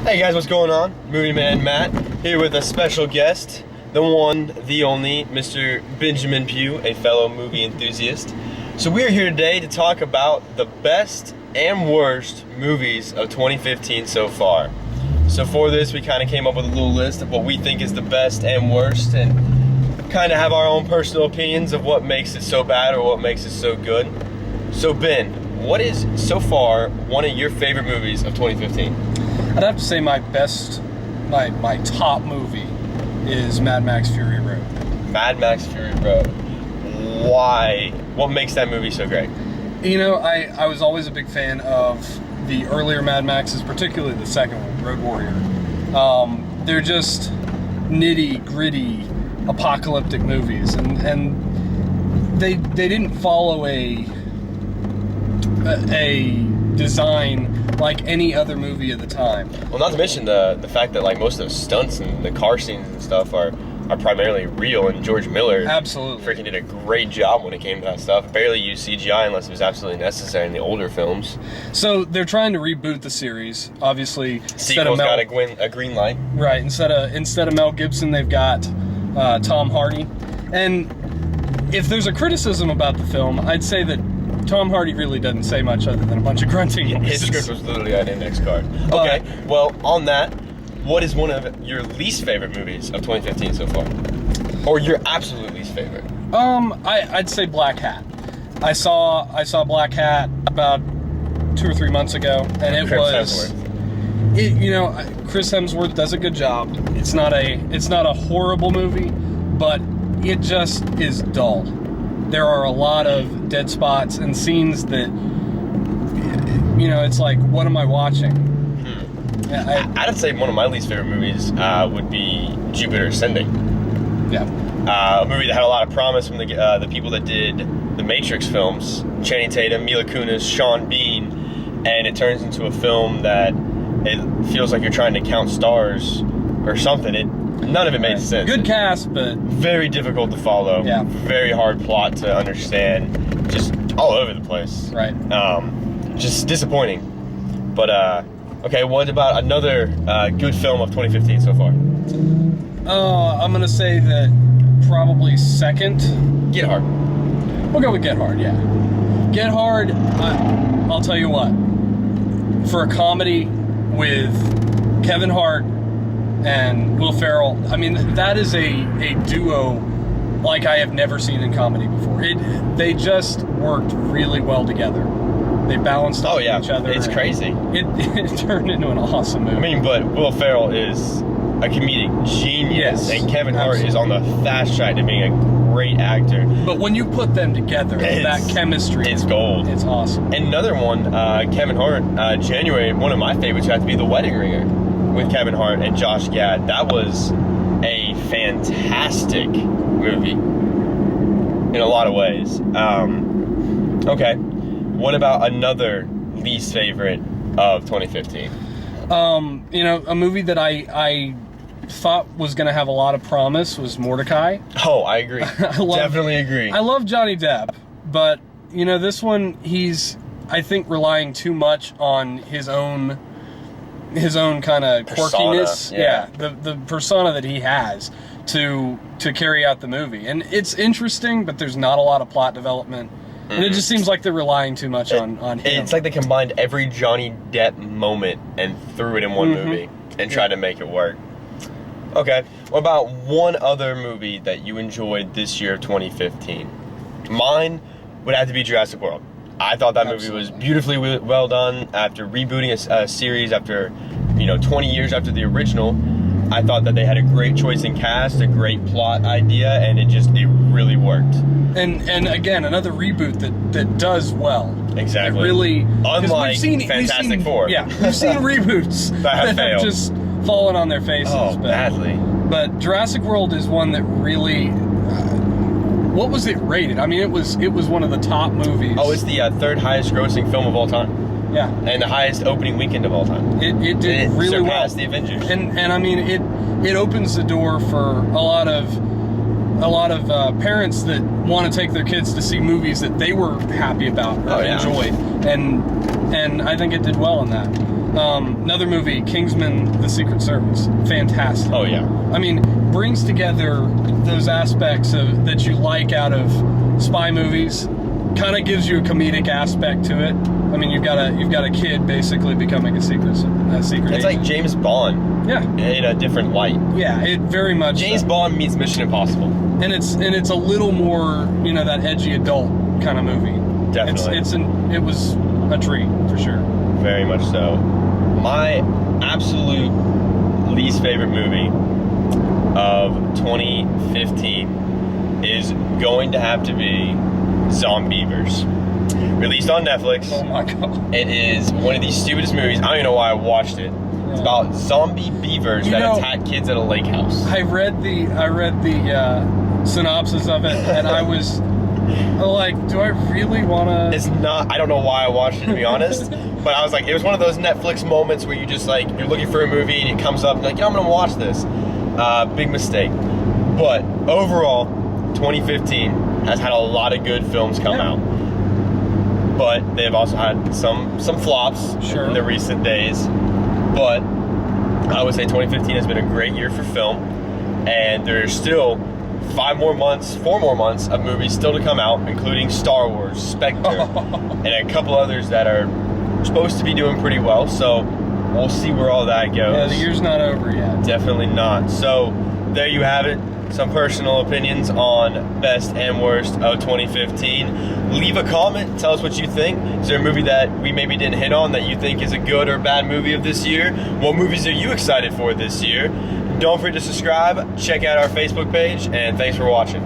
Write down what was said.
Hey guys, what's going on? Movie Man Matt here with a special guest, the one, the only, Mr. Benjamin Pugh, a fellow movie enthusiast. So we are here today to talk about the best and worst movies of 2015 so far. So for this, we kind of came up with a little list of what we think is the best and worst, and kind of have our own personal opinions of what makes it so bad or what makes it so good. So Ben, what is so far one of your favorite movies of 2015? I'd have to say my top movie is Mad Max Fury Road. Mad Max Fury Road. Why? What makes that movie so great? You know, I was always a big fan of the earlier Mad Maxes, particularly the second one, Road Warrior. They're just nitty gritty apocalyptic movies, and they didn't follow a design like any other movie at the time. Well, not to mention the fact that like most of those stunts and the car scenes and stuff are primarily real, and George Miller absolutely freaking did a great job when it came to that stuff. Barely used CGI unless it was absolutely necessary in the older films. So they're trying to reboot the series, obviously. Sequel's got a green light. Right, instead of Mel Gibson, they've got Tom Hardy. And if there's a criticism about the film, I'd say that Tom Hardy really doesn't say much other than a bunch of grunting noises. His script was literally an index card. Okay, well, on that, what is one of your least favorite movies of 2015 so far? Or your absolute least favorite? I'd say Black Hat. I saw Black Hat about 2 or 3 months ago, and it was... Chris Hemsworth does a good job. It's not a horrible movie, but it just is dull. There are a lot of dead spots and scenes that, it's like, what am I watching? I'd say one of my least favorite movies would be Jupiter Ascending. Yeah. A movie that had a lot of promise from the people that did the Matrix films, Channing Tatum, Mila Kunis, Sean Bean, and it turns into a film that it feels like you're trying to count stars or something. None of it made sense. Good cast, but very difficult to follow. Yeah. Very hard plot to understand. Just all over the place. Right. Just disappointing. But okay, what about another good film of 2015 so far? I'm gonna say that probably second. Get Hard. We'll go with Get Hard. Yeah. Get Hard. I'll tell you what. For a comedy with Kevin Hart and Will Ferrell, I mean, that is a duo like I have never seen in comedy before. They just worked really well together. They balanced off each other. It's crazy. It turned into an awesome movie. I mean, but Will Ferrell is a comedic genius, and Kevin Hart is on the fast track to being a great actor. But when you put them together, that chemistry, it's gold. It's awesome. And another one, Kevin Hart, January, one of my favorites had to be The Wedding Ringer with Kevin Hart and Josh Gad. That was a fantastic movie in a lot of ways. Okay, what about another least favorite of 2015? A movie that I thought was going to have a lot of promise was Mordecai. Oh, I agree. Definitely agree. I love Johnny Depp, but this one, he's, I think, relying too much on his own kind of quirkiness. Yeah. The persona that he has to carry out the movie. And it's interesting, but there's not a lot of plot development. Mm-hmm. And it just seems like they're relying too much on him. It's like they combined every Johnny Depp moment and threw it in one movie and tried to make it work. Okay, what about one other movie that you enjoyed this year of 2015? Mine would have to be Jurassic World. I thought that movie was beautifully well done. After rebooting a series after 20 years after the original, I thought that they had a great choice in cast, a great plot idea, and it really worked. And again, another reboot that does well. Exactly. It really, unlike Fantastic Four. Yeah, we've seen reboots that have just fallen on their faces. Oh, badly. But Jurassic World is one that really. What was it rated? I mean, it was one of the top movies. Oh, it's the third highest grossing film of all time. Yeah. And the highest opening weekend of all time. It did really well. It surpassed the Avengers. And I mean, it opens the door for a lot of parents that want to take their kids to see movies that they were happy about or enjoyed, and I think it did well in that. Another movie, Kingsman: The Secret Service. Fantastic. Oh yeah. I mean, brings together those aspects of that you like out of spy movies. Kind of gives you a comedic aspect to it. I mean, you've got a kid basically becoming a secret It's agent. like James Bond Yeah, in a different light. yeah, it very much. James so. Bond meets Mission Impossible. and it's a little more, that edgy adult kind of movie. Definitely. It was a treat for sure. Very much so. My absolute least favorite movie of 2015 is going to have to be Zombievers. Released on Netflix. Oh my god. It is one of the stupidest movies. I don't even know why I watched it. It's about zombie beavers that attack kids at a lake house. I read the synopsis of it, and I was like, do I really want to? It's not, I don't know why I watched it, to be honest. But I was like, it was one of those Netflix moments where you just like, you're looking for a movie and it comes up and you're like, I'm gonna watch this. Big mistake. But overall, 2015 has had a lot of good films come out. But they've also had some flops in the recent days. But I would say 2015 has been a great year for film. And there's still 4 more months of movies still to come out, including Star Wars, Spectre, and a couple others that are supposed to be doing pretty well. So we'll see where all that goes. Yeah, the year's not over yet. Definitely not. So there you have it. Some personal opinions on best and worst of 2015. Leave a comment. Tell us what you think. Is there a movie that we maybe didn't hit on that you think is a good or bad movie of this year? What movies are you excited for this year? Don't forget to subscribe. Check out our Facebook page. And thanks for watching.